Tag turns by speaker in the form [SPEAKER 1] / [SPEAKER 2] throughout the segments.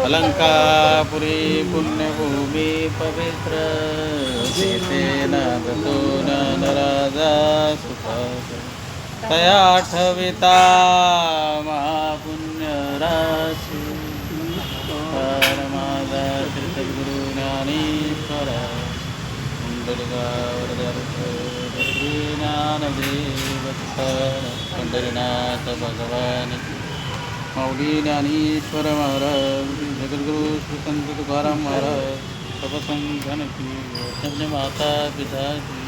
[SPEAKER 1] अलंकापुरी पुण्यभूमी पवित्र सीतेन गतो नराजा सुखा तया आठविता महापुण्यराशी परमादा श्री सद्गुरु ज्ञानेश्वर ज्ञानदेव पंढरीनाथ भगवान माऊली ज्ञानेश्वर महाराज जगद्गुरु श्री संत तुकाराम महाराज सबसंघन की सबने माता पिता की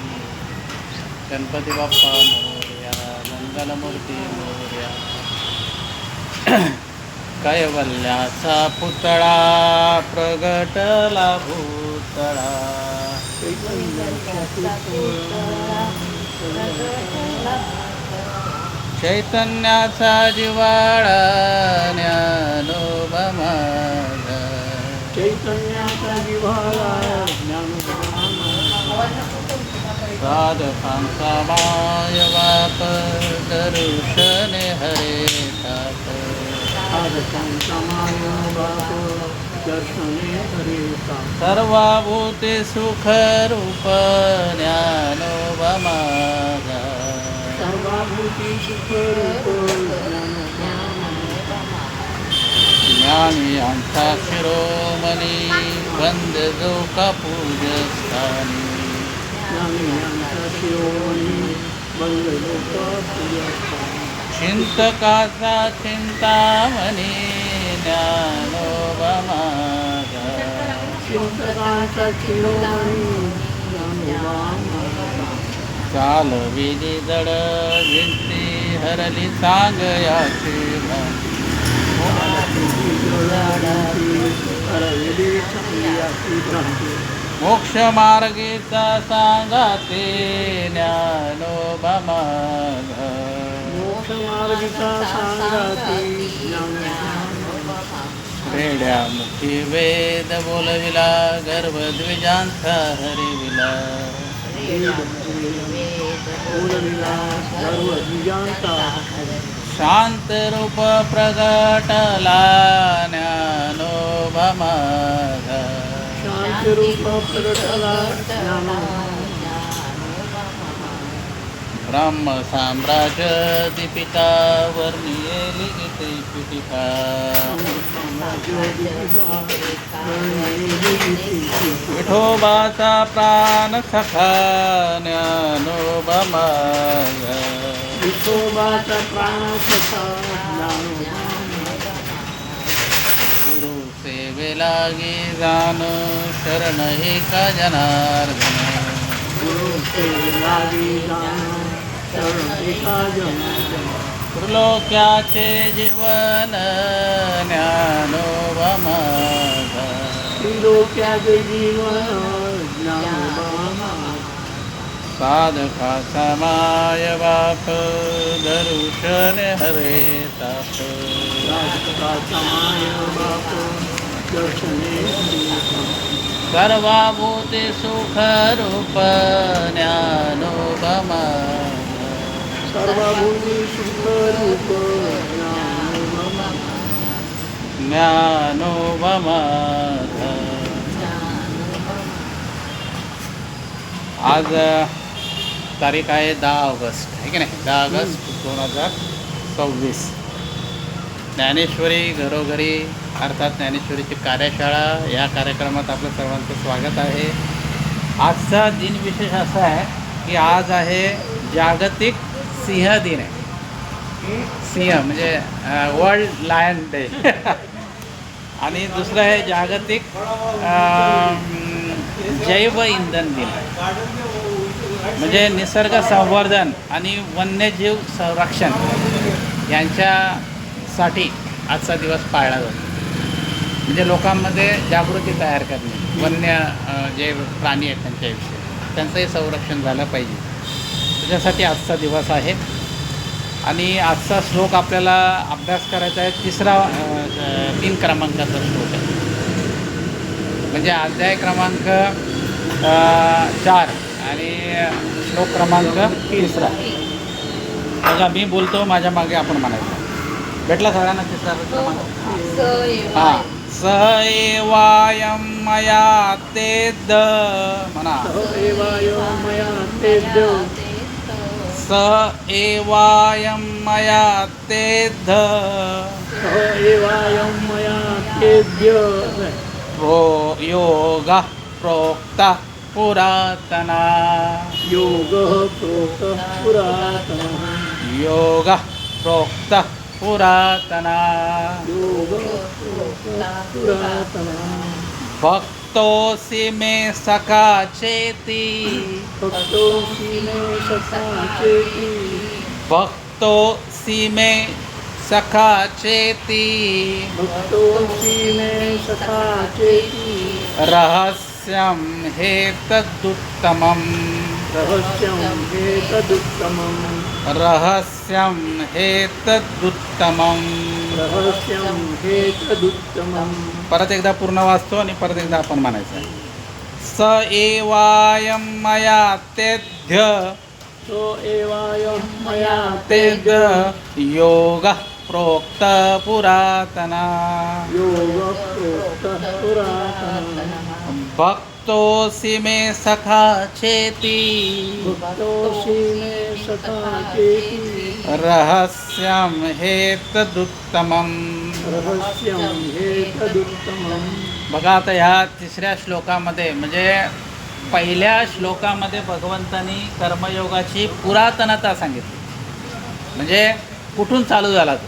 [SPEAKER 1] गणपती बाप्पा मोरया मंगलमूर्ती मोरया कैवल्याचा पुतळा प्रगटला भूतळा चैतन्याचा जिवाळा ज्ञानोबा माझा
[SPEAKER 2] चैतन्याचा जिव्हाळा
[SPEAKER 1] साधकांचा मायबाप दर्शने हरे ताप
[SPEAKER 2] साधकांचा मायबाप दर्शने हरे ताप
[SPEAKER 1] सर्वभूते सुख रूप ज्ञानोबा माझा
[SPEAKER 2] सर्वभूती सुखरूप
[SPEAKER 1] ज्ञानी यांचा शिरोमणी बंद जो का पूजस्थानी
[SPEAKER 2] ज्ञानियांचा शिरोमणी बंद
[SPEAKER 1] चिंतकाचा चिंतामणी ज्ञानोबा माझा
[SPEAKER 2] चिंतकांचा शिरोमणी
[SPEAKER 1] चालविली जड भिंती हरली सांग याची मोक्ष मार्गीचा सांगाते ज्ञानोबा माझा
[SPEAKER 2] मोक्ष मार्गिका सांगाते
[SPEAKER 1] रेड्या मुखी वेद बोलविला गर्भद्विजांचा हरिविला शांत रूप प्रगटला ज्ञानोबा माझा
[SPEAKER 2] शांत रूप प्रगटला
[SPEAKER 1] ब्रह्म साम्राज्य दीपिका वर्णियेली इथे पीठिका विठोबाचा प्राण सखा ज्ञानोबा माझा
[SPEAKER 2] विठोबाचा प्राण सखा
[SPEAKER 1] गुरु सेवेला गे जाण शरण हे का जनार्दन
[SPEAKER 2] गुरु सेवेलागी जाण शरण एका
[SPEAKER 1] त्रिलोक्याचे जीवन ज्ञानोबा माझा
[SPEAKER 2] त्रिलोक्याचे जीवन ज्ञानोबा
[SPEAKER 1] साधकाचा माय बाप दर्शन हरे ताप
[SPEAKER 2] साधकाचा माय बाप दर्शने
[SPEAKER 1] सर्वभूते सुख रूप ज्ञानोबा माझा
[SPEAKER 2] सर्वभूती सुखरूप
[SPEAKER 1] ज्ञानोबा माझा. आज तारीख आहे 10 ऑगस्ट आहे की नाही 10 ऑगस्ट 2026. ज्ञानेश्वरी घरोघरी अर्थात ज्ञानेश्वरीची कार्यशाळा या कार्यक्रमात आपलं सर्वांचं स्वागत आहे. आजचा दिन विशेष असा आहे की आज आहे जागतिक सिंह दिन आहे. सिंह म्हणजे वर्ल्ड लायन डे आणि दुसरं आहे जागतिक जैव इंधन दिन म्हणजे निसर्ग संवर्धन आणि वन्यजीव संरक्षण यांच्यासाठी आजचा दिवस पाळला जातो. म्हणजे लोकांमध्ये जागृती तयार करणे, वन्य जे प्राणी आहेत त्यांच्याविषयी त्यांचंही संरक्षण झालं पाहिजे त्याच्यासाठी आजचा दिवस आहे. आणि आजचा श्लोक आपल्याला अभ्यास करायचा आहे 3 क्रमांकाचा श्लोक आहे. म्हणजे अध्याय क्रमांक 4 आणि श्लोक क्रमांक 3. बघा मी बोलतो माझ्या मागे आपण म्हणायचं. भेटला सगळ्यांना तिसरा क्रमांक?
[SPEAKER 3] स एव
[SPEAKER 1] हां. स एवायं मया तेद् म्हणा.
[SPEAKER 2] स एवाय मया तेद्य
[SPEAKER 1] स एवायं मया तेद्
[SPEAKER 2] स एवाय मया तेद्य
[SPEAKER 1] योगः प्रोक्तः पुरातना.
[SPEAKER 2] योगः प्रोक्तः पुरातनः
[SPEAKER 1] योगः प्रोक्तः पुरातना.
[SPEAKER 2] योगः प्रोक्तः पुरातनः
[SPEAKER 1] भक्तोऽसि मे सखा चेति.
[SPEAKER 2] भक्तोऽसि मे सखा चेति
[SPEAKER 1] भक्तोऽसि मे सखा चेति.
[SPEAKER 2] भक्तोऽसि मे सखा चेति
[SPEAKER 1] रहस्यं हेतदुत्तमम्.
[SPEAKER 2] रहस्यं हेतदुत्तमम्
[SPEAKER 1] रहस्यं हेतदुत्तमम्.
[SPEAKER 2] रहस्यं हेतदुत्तमम्
[SPEAKER 1] परत एकदा पूर्ण वाचतो आणि परत एकदा आपण म्हणायचं आहे. स एवायं मया तेद्य
[SPEAKER 2] सो एवायं मया
[SPEAKER 1] तेद्य
[SPEAKER 2] तेद्य
[SPEAKER 1] योगः प्रोक्त पुरातना.
[SPEAKER 2] योगः प्रोक्तः पुरातनः
[SPEAKER 1] भक्तोऽसि मे सखा चेति.
[SPEAKER 2] भक्तोऽसि मे सखा चेति
[SPEAKER 1] रहस्यं हेतदुत्तमम्.
[SPEAKER 2] रहस्यं हेतदुत्तमम्
[SPEAKER 1] बघा आता ह्या तिसऱ्या श्लोकामध्ये म्हणजे पहिल्या श्लोकामध्ये भगवंतांनी कर्मयोगाची पुरातनता सांगितली, म्हणजे कुठून चालू झाला तो.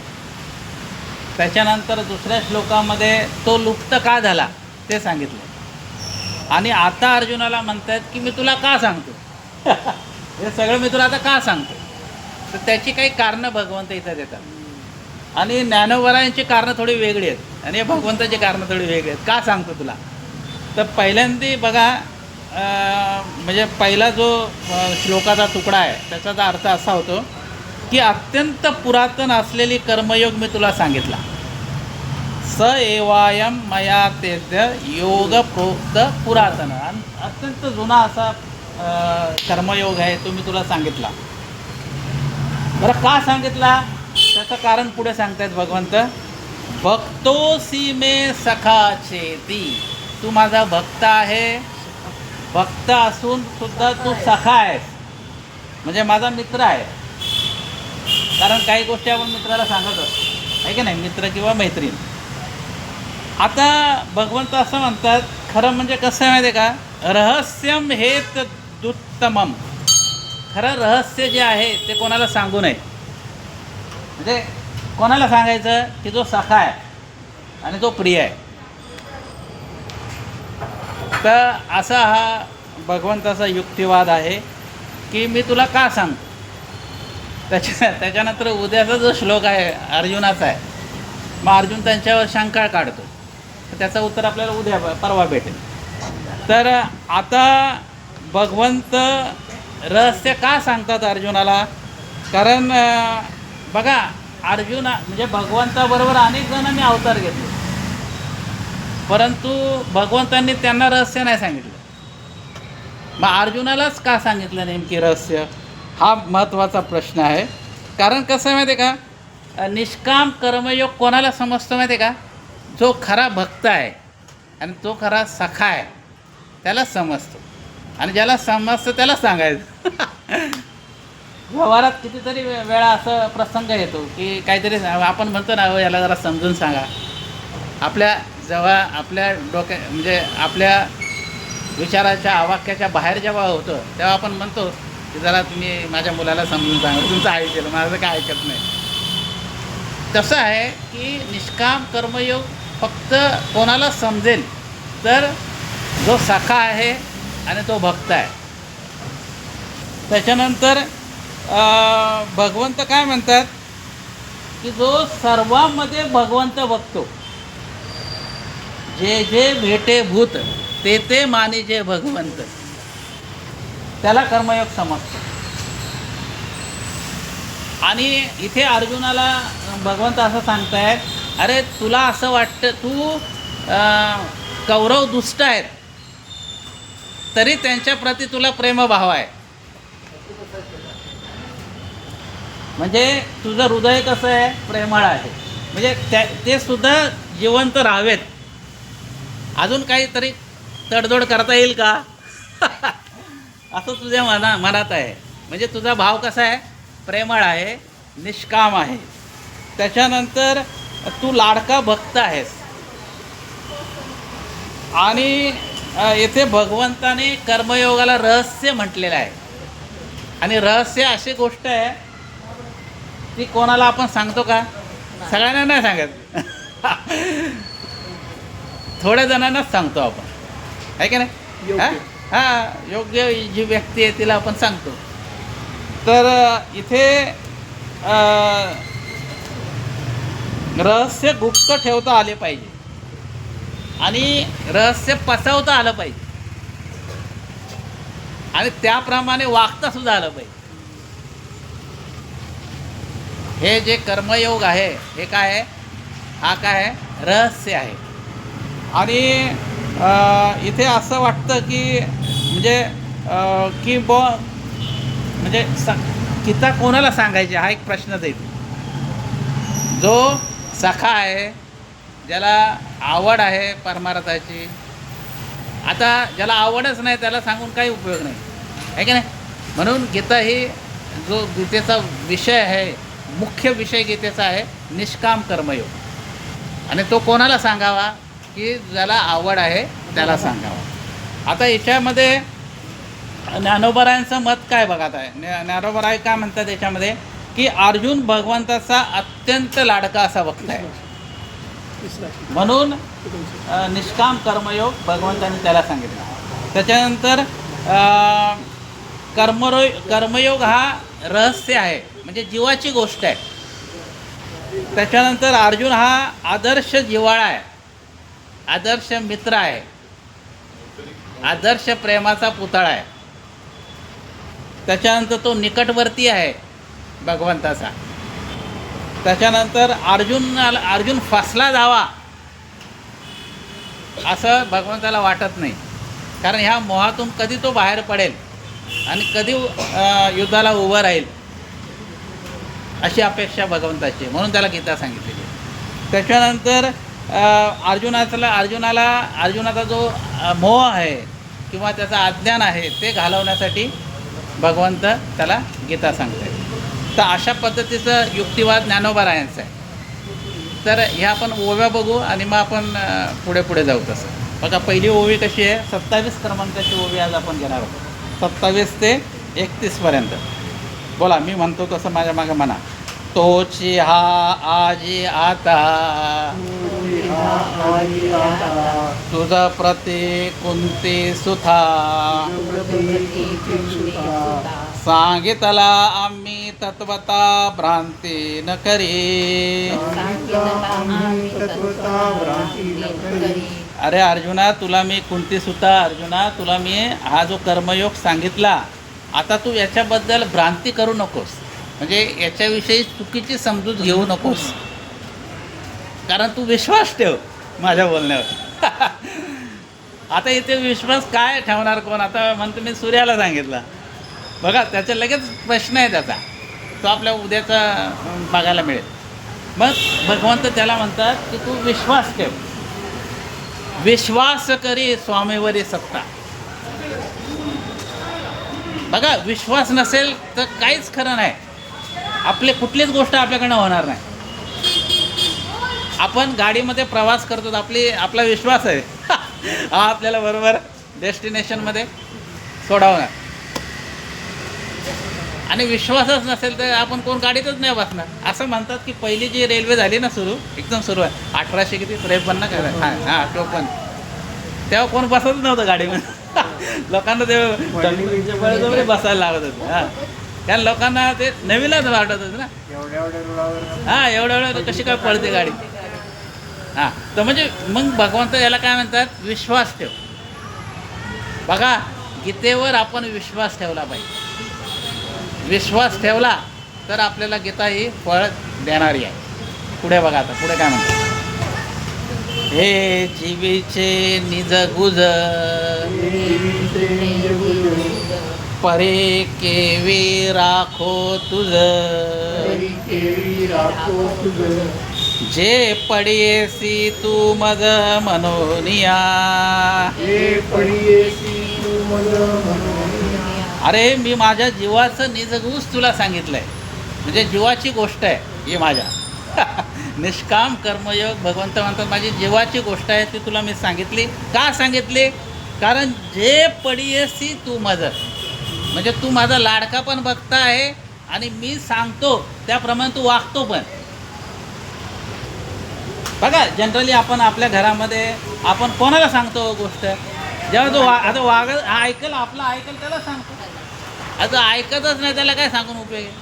[SPEAKER 1] त्याच्यानंतर दुसऱ्या श्लोकामध्ये तो लुप्त का झाला ते सांगितलं. आणि आता अर्जुनाला म्हणतात की मी तुला का सांगतो हे सगळं मी तुला आता का सांगतो. तर त्याची काही कारणं भगवंत इथं देतात. आणि ज्ञानोबरायांची कारणं थोडी वेगळी आहेत आणि भगवंताची कारणं थोडी वेगळी आहेत. का सांगतो तुला, तर पहिल्यांदा बघा म्हणजे पहिला जो श्लोकाचा तुकडा आहे त्याचा अर्थ असा होतो की अत्यंत पुरातन असलेली कर्मयोग मी तुला सांगितला. स एवायं मया तेद्य योग प्रोक्त पुरातन. आणि अत्यंत जुना असा कर्मयोग आहे तो मी तुला सांगितला. बरं का सांगितला त्याचं कारण पुढे सांगतायत भगवंत. भक्तोऽसि मे सखा चेती. तू माझा भक्त आहे, भक्त असून सुद्धा तू सखा आहेस, म्हणजे माझा मित्र आहे. कारण काही गोष्टी आपण मित्राला सांगत असतो आहे की नाही, मित्र किंवा मैत्रीण. आता भगवंत असं म्हणतात, खरं म्हणजे कसं आहे माहिती आहे का, रहस्यम हेतदुत्तमम्. खरं रहस्य जे आहे ते कोणाला सांगू नये. म्हणजे कोणाला सांगायचं की जो सखा आहे आणि तो प्रिय आहे. तर असा हा भगवंताचा युक्तिवाद आहे की मी तुला का सांगतो. त्याच्यानंतर उद्याचा जो श्लोक आहे अर्जुनाचा आहे, मग अर्जुन त्यांच्यावर शंका काढतो. तर त्याचं उत्तर आपल्याला उद्या परवा भेटेल. तर आता भगवंत रहस्य का सांगतात अर्जुनाला, कारण बघा अर्जुना म्हणजे भगवंताबरोबर अनेक जणांनी अवतार घेतले, परंतु भगवंतांनी त्यांना रहस्य नाही सांगितलं. मग अर्जुनालाच का सांगितलं नेमकी रहस्य, हा महत्त्वाचा प्रश्न आहे. कारण कसं आहे माहिती आहे का, निष्काम कर्मयोग कोणाला समजतो माहिती आहे का, जो खरा भक्त आहे आणि तो खरा सखा आहे त्यालाच समजतो. आणि ज्याला समजतं त्याला सांगायचं. व्यवहारात कितीतरी वेळा असं प्रसंग येतो की काहीतरी आपण म्हणतो ना, याला जरा समजून सांगा. जेव्हा आपल्या डोक्या म्हणजे आपल्या विचाराच्या वाक्याच्या बाहेर जेव्हा होतं तेव्हा आपण म्हणतो की जरा तुम्ही माझ्या मुलाला समजून सांगा, तुमचं ऐकेल, माझं काय ऐकत नाही. तसं आहे की निष्काम कर्मयोग फक्त कोणाला समजेल तर जो सखा आहे आणि तो भक्त आहे. त्याच्यानंतर भगवंत काय म्हणतात की जो सर्वांमध्ये भगवंत बघतो, जे जे भेटे भूत ते ते मानिजे भगवंत, त्याला कर्मयोग समजतो. आणि इथे अर्जुनाला भगवंत असं सांगतायत, अरे तुला असं वाटतं तू कौरव दुष्ट आहेत तरी त्यांच्याप्रती तुला प्रेमभाव आहे. म्हणजे तुझं हृदय कसं आहे, प्रेमळ आहे. म्हणजे ते सुद्धा जिवंत राहावेत. अजून काहीतरी तडजोड करता येईल का? असं तुझ्या मनात आहे. म्हणजे तुझा भाव कसा आहे? प्रेमळ आहे, निष्काम आहे. त्याच्यानंतर तू लाडका भक्त आहेस. आणि येथे भगवंताने कर्मयोगाला रहस्य म्हटलेलं आहे. आणि रहस्य अशी गोष्ट आहे ती कोणाला आपण सांगतो का? सगळ्यांना नाही सांगत. थोड्या जणांनाच सांगतो आपण, आहे की नाही? हां, योग्य जी व्यक्ती आहे तिला आपण सांगतो. तर इथे रहस्य गुप्त ठेवता आले पाहिजे आणि रहस्य पसरवता आलं पाहिजे आणि त्याप्रमाणे वागता सुद्धा आलं पाहिजे. हे जे कर्मयोग आहे हे काय आहे? हा काय आहे? रहस्य आहे. आणि इथे असं वाटतं की म्हणजे की म्हणजे गीता कोणाला सांगायची हा एक प्रश्नच येतो. जो सखा आहे, ज्याला आवड आहे परमार्थाची. आता ज्याला आवडच नाही त्याला सांगून काही उपयोग नाही, आहे की नाही? म्हणून गीता ही जो गीतेचा विषय आहे, मुख्य विषय गीतेचा आहे निष्काम कर्मयोग. आणि तो कोणाला सांगावा? की ज्याला आवड आहे त्याला सांगावा. आता याच्यामध्ये ज्ञानोबरायांचं मत काय बघा आहे. ज्ञानोबराय काय म्हणतात याच्यामध्ये की अर्जुन भगवंताचा अत्यंत लाडका असा भक्त आहे, म्हणून निष्काम कर्मयोग भगवंताने त्याला सांगितला. त्याच्यानंतर कर्मयोग हा रहस्य आहे, म्हणजे जीवाची गोष्ट आहे. त्याच्यानंतर अर्जुन हा आदर्श जिव्हाळा आहे, आदर्श मित्र आहे, आदर्श प्रेमाचा पुतळा आहे. त्याच्यानंतर तो निकटवर्ती आहे भगवंताचा. त्याच्यानंतर अर्जुन फसला जावा असं भगवंताला वाटत नाही, कारण ह्या मोहातून कधी तो बाहेर पडेल आणि कधी युद्धाला उभं राहील अशी अपेक्षा भगवंताची, म्हणून त्याला गीता सांगितलेली. त्याच्यानंतर अर्जुनाचा जो मोह आहे किंवा त्याचा अज्ञान आहे ते घालवण्यासाठी भगवंत त्याला गीता सांगते. तर अशा पद्धतीचं युक्तिवाद ज्ञानोबरायांचा आहे. तर ह्या आपण ओव्या बघू आणि मग आपण पुढे जाऊ. तसं बघा, पहिली ओवी कशी आहे? 27 क्रमांकाची ओवी आज आपण घेणार आहोत, 27 ते 31पर्यंत. बोला, मी म्हणतो तसं माझ्या मागे म्हणा. तोची हा आजी आता तुझ प्रती कुंती सुथा सांगितला आम्ही तत्वता भ्रांती न करी. अरे अर्जुना, तुला मी कुंती सुता, अर्जुना तुला मी हा जो कर्मयोग सांगितला, आता तू याच्याबद्दल भ्रांती करू नकोस, म्हणजे याच्याविषयी चुकीची समजूत घेऊ नकोस, कारण तू विश्वास ठेव माझ्या बोलण्यावर. आता इथे विश्वास काय ठेवणार कोण? आता म्हणतो मी सूर्याला सांगितलं, बघा त्याचा लगेच प्रश्न आहे त्याचा, तो आपल्या उद्याचा बघायला मिळेल. मग भगवंत त्याला म्हणतात की तू विश्वास ठेव. विश्वास करी स्वामीवरी सत्ता. बघा, विश्वास नसेल तर काहीच खरं नाही, आपले कुठलीच गोष्ट आपल्याकडनं होणार नाही. आपण गाडीमध्ये प्रवास करतो, आपला विश्वास आहे हा आपल्याला बरोबर डेस्टिनेशनमध्ये सोडवणार. आणि विश्वासच नसेल तर आपण कोण गाडीतच नाही बसणार. असं म्हणतात की पहिली जी रेल्वे झाली ना एकदम सुरू आहे 1853 काय, हां 54, तेव्हा कोण बसतच नव्हतं गाडीमध्ये. लोकांना ते बळजबरी बसायला लागत होते. हां, त्या लोकांना ते नवीनच वाटत होतं ना, हां एवढ्या कशी काय पळते गाडी. हां, तर म्हणजे मग भगवंत याला काय म्हणतात? विश्वास ठेव. बघा, गीतेवर आपण विश्वास ठेवला पाहिजे. विश्वास ठेवला तर आपल्याला गीता ही फळ देणारी आहे. पुढे बघा, आता पुढे काय म्हणतात? हे जीवीचे निज गुज परे केवी राखो तुझ जे पडियेसी तू मज मनोनिया. अरे मी माझ्या जीवाचं निजगूस तुला सांगितलंय, म्हणजे जीवाची गोष्ट आहे ही माझ्या. निष्काम कर्मयोग भगवंत म्हणतात माझी जीवाची गोष्ट आहे ती तुला मी सांगितली. का सांगितली? कारण जे पडियेसी तू मज, म्हणजे तू माझा लाडका पण बघता आहे आणि मी सांगतो त्याप्रमाणे तू वागतो पण. बघा जनरली आपण आपल्या घरामध्ये आपण कोणाला सांगतो गोष्ट, जेव्हा तो आता ऐकल आपलं ऐकल त्याला सांगतो. आता ऐकतच नाही त्याला काय सांगून उपयोग आहे?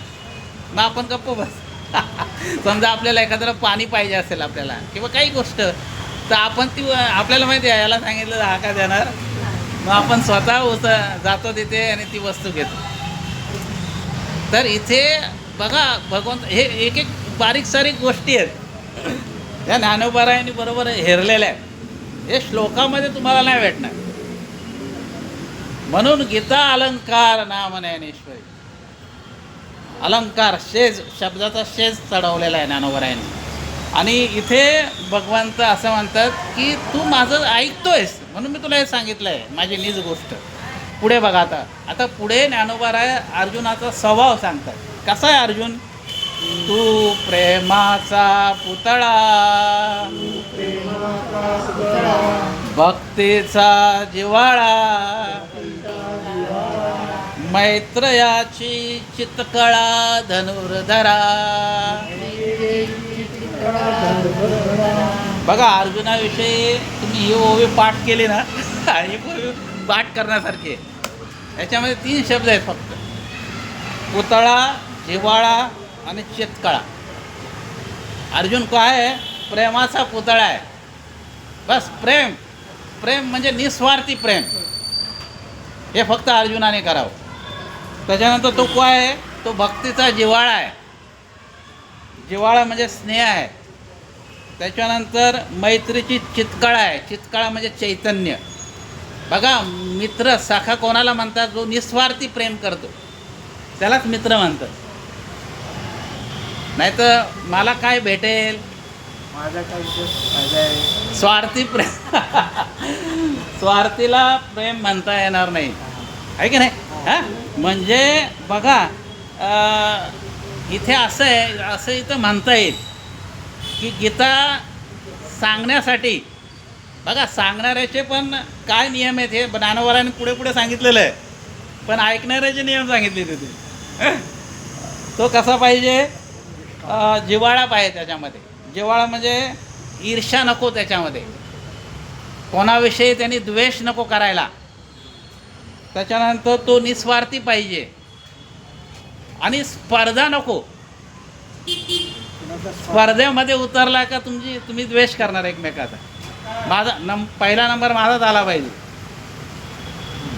[SPEAKER 1] मग आपण गप्प बस. समजा आपल्याला एखाद्याला पाणी पाहिजे असेल आपल्याला किंवा काही गोष्ट, तर आपण ती आपल्याला माहिती आहे याला सांगितलं हा का देणार, मग आपण स्वतः जातो तिथे आणि ती वस्तू घेतो. तर इथे बघा भगवंत हे एक एक बारीक सारीक गोष्टी आहेत या ज्ञानोबारायांनी बरोबर हेरलेल्या आहेत. हे श्लोकामध्ये तुम्हाला नाही भेटणार. म्हणून गीता अलंकार नाम ज्ञानेश्वरी. अलंकार शेज शब्दाचा शेज चढवलेला आहे ज्ञानोबारायांनी. आणि इथे भगवंत असं म्हणतात की तू माझं ऐकतोयस म्हणून मी तुला हे सांगितलं आहे माझी निज गोष्ट. पुढे बघा आता पुढे ज्ञानोबाराय अर्जुनाचा स्वभाव सांगतात. कसा आहे अर्जुन? तू प्रेमाचा पुतळा, भक्तीचा जिव्हाळा, मैत्रयाची चितकळा धनुर्धरा. बघा अर्जुनाविषयी तुम्ही ही ओवी पाठ केली ना, ही ओवी पाठ करण्यासारखी आहे. याच्यामध्ये 3 शब्द आहेत फक्त, पुतळा, जिव्हाळा आणि चितकळा. अर्जुन काय आहे? प्रेमाचा पुतळा आहे. बस प्रेम, प्रेम म्हणजे निस्वार्थी प्रेम, हे फक्त अर्जुनाने करावं. त्याच्यानंतर तो काय आहे? तो भक्तीचा जिव्हाळा आहे. जिव्हाळा म्हणजे स्नेह आहे. त्याच्यानंतर मैत्रीची चितकळा आहे. चितकळा म्हणजे चैतन्य. बघा मित्र सखा कोणाला म्हणतात? जो निस्वार्थी प्रेम करतो त्यालाच मित्र म्हणतात. नाही तर मला काय भेटेल,
[SPEAKER 2] माझा काही फायदा आहे,
[SPEAKER 1] स्वार्थी प्रेम स्वार्थीला प्रेम म्हणता येणार नाही, आहे की नाही? हां म्हणजे बघा इथे असं आहे, असं इथं म्हणता येईल की गीता सांगण्यासाठी बघा सांगणाऱ्याचे पण काय नियम आहेत हे ज्ञानोबारांनी पुढे पुढे सांगितलेलं आहे. पण ऐकणाऱ्याचे नियम सांगितले तिथे. तो कसा पाहिजे? जिव्हाळा पाहिजे त्याच्यामध्ये. जिव्हाळा म्हणजे ईर्ष्या नको त्याच्यामध्ये, कोणाविषयी त्यांनी द्वेष नको करायला. त्याच्यानंतर तो निस्वार्थी पाहिजे आणि स्पर्धा नको. स्पर्धेमध्ये उतरला का तुम्ही द्वेष करणार एकमेकाचा. पहिला नंबर माझाच आला पाहिजे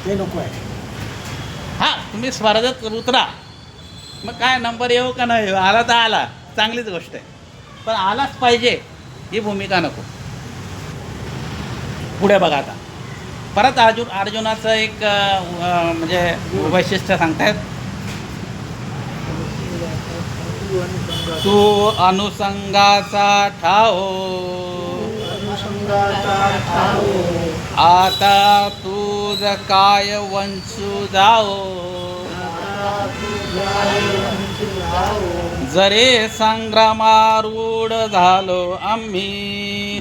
[SPEAKER 2] ते नको आहे.
[SPEAKER 1] हां तुम्ही स्पर्धेत उतरा, मग काय नंबर येऊ का नाही येऊ, आला तर आला, चांगलीच गोष्ट आहे, पण आलाच पाहिजे ही भूमिका नको. पुढे बघा आता परत अर्जुनाचं एक म्हणजे वैशिष्ट्य सांगतायत. तू अनुसंगाचा ठाव, आता तुझ काय वंशू जाओ, जरे संग्रामारूढ झालो आम्ही.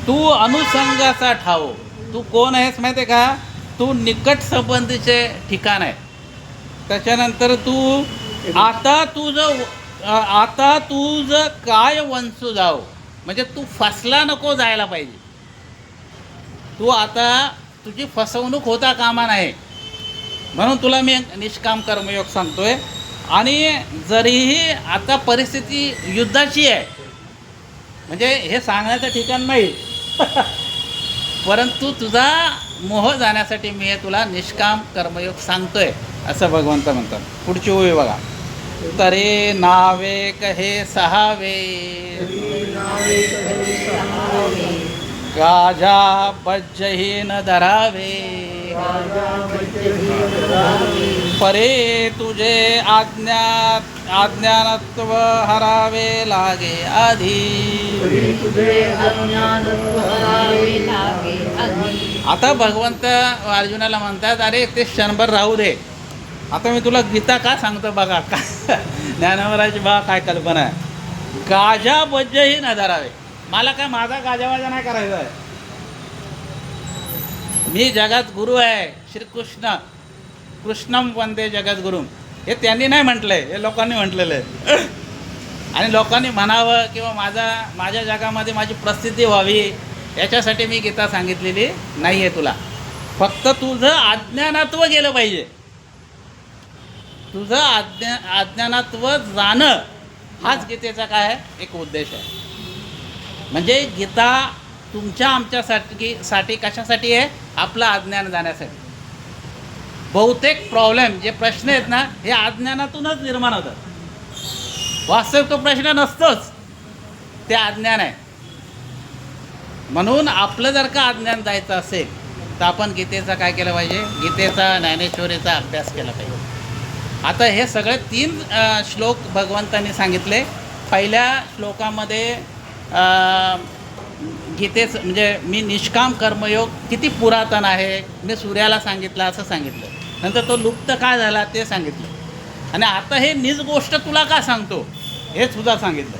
[SPEAKER 1] तू अनुसंगाचा ठाव. तू कोण आहेस माहिती आहे का? तू निकट संबंधीचे ठिकाण आहे. त्याच्यानंतर तू आता तुझं काय वंशू जाओ, म्हणजे तू फसला नको जायला पाहिजे. तू आता तुझी फसवणूक होता कामा नाही, म्हणून तुला मी निष्काम कर्मयोग सांगतोय. आणि जरीही आता परिस्थिती युद्धाची आहे, म्हणजे हे सांगण्याचं ठिकाण नाही परंतु तुझा मोह जाण्यासाठी मी तुला निष्काम कर्मयोग सांगतोय असं भगवंत म्हणतात. पुढची ओवी बघा. तरे नावे कहे सहावे, गाजा बज्जही न धरावे, परे तुझे अज्ञानत्व हरावे लागे आधी. आता भगवंत अर्जुनाला म्हणतात, अरे ते क्षणभर राहू दे, आता मी तुला गीता का सांगतो बघा. का ज्ञानावराची बघा काय कल्पना आहे. गाजा बज्जही न धरावे. मला काय माझा गाजावाजा नाही करायचा आहे. मी जगात गुरु आहे. श्रीकृष्ण कृष्णम वंदे जगद्गुरुम. हे त्यांनी नाही म्हटलंय, हे लोकांनी म्हटलेलं आहे. आणि लोकांनी म्हणावं किंवा माझ्या जगामध्ये माझी प्रसिद्धी व्हावी याच्यासाठी मी गीता सांगितलेली नाही आहे तुला. फक्त तुझं अज्ञानात्व गेलं पाहिजे. तुझं अज्ञानात्व जाणं हाच गीतेचा काय आहे, एक उद्देश आहे. म्हणजे गीता तुमच्या आमच्यासाठी कशासाठी आहे, आपलं अज्ञान जाण्यासाठी. बहुतेक प्रॉब्लेम जे प्रश्न आहेत ना, हे अज्ञानातूनच निर्माण होतात. वास्तविक तो प्रश्न नसतोच, ते अज्ञान आहे. म्हणून आपलं जर का अज्ञान जायचं असेल तर आपण गीतेचा काय केलं पाहिजे, गीतेचा ज्ञानेश्वरीचा अभ्यास केला पाहिजे. आता हे सगळे 3 श्लोक भगवंतांनी सांगितले. पहिल्या श्लोकामध्ये गीतेचं म्हणजे मी निष्काम कर्मयोग किती पुरातन आहे, मी सूर्याला सांगितलं असं सांगितलं. नंतर तो लुप्त का झाला ते सांगितलं. आणि आता हे निज गोष्ट तुला का सांगतो हे सुद्धा सांगितलं.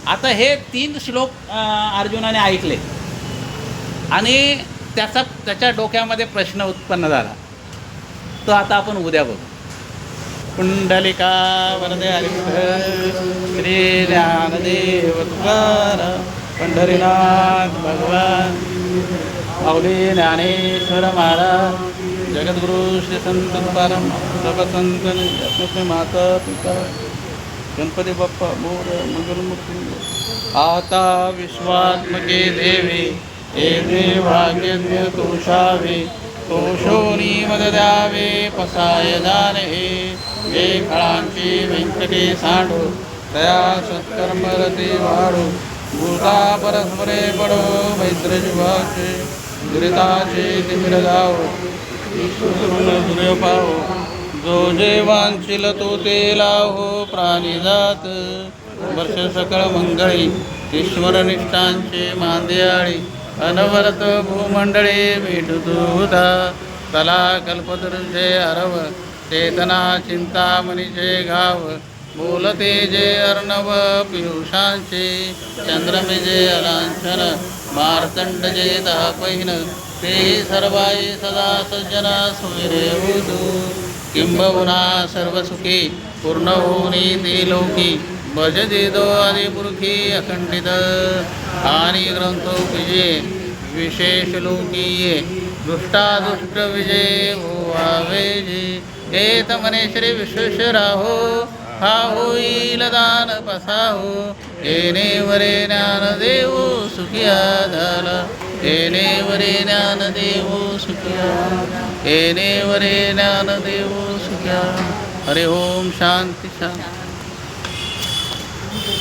[SPEAKER 1] आता हे 3 श्लोक अर्जुनाने ऐकले आणि त्याच्या डोक्यामध्ये प्रश्न उत्पन्न झाला. तो आता आपण उद्या बघू. कुंडलिका वरदे हरिविठ्ठल श्री ज्ञानदेव तुकाराम पंढरीनाथ भगवान माऊली ज्ञानेश्वर महाराज जगद्गुरु श्री संत तुकाराम सर्वसंत माता पिता गणपती बाप्पा मोर मंगलमूर्ती. आता विश्वात्मके देवी एवे भाग्यज्ञ तोषावे तोषोनी मद द्यावे पसाय जाणे हे खळांची व्यंकटे सांडो दया सत्कर्म रती वाढो भूता परस्परे पडो मैत्र जीवाचे दुरिताचे तिमिर जावो सूर्य पाहो जो जे वांछिल तो ते लाहो प्राणी जात वर्ष सकळ मंगळी ईश्वर निष्ठांचे मांदियाळी अनवरत भूमंडळी भेटुतुता तला कल्पतरुंचे अरव चेतना चिंतामणीचे गाव बोलते जे अर्णव पियुषांचे चंद्रमे जे अलांछन मार्तंड जे दापहीन ते सर्वाई सदा सज्जना सोयरे होतु किंबहुना सर्वसुखी पूर्ण होनी ते लोकी भजते दो आदिपुरुषी अखंडित आणि ग्रंथो विजय विशेष लोकीये दुष्टादुष्ट विजय हो आवेजे एत मने श्री विश्वेश्वराहो हा होईल दान पसाहो येणे वरे ज्ञान देव सुखिया झाला येणे वरे ज्ञान देव सुखिया येणे वरे ज्ञान देव सुखिया. हरि ओम शांती शांती.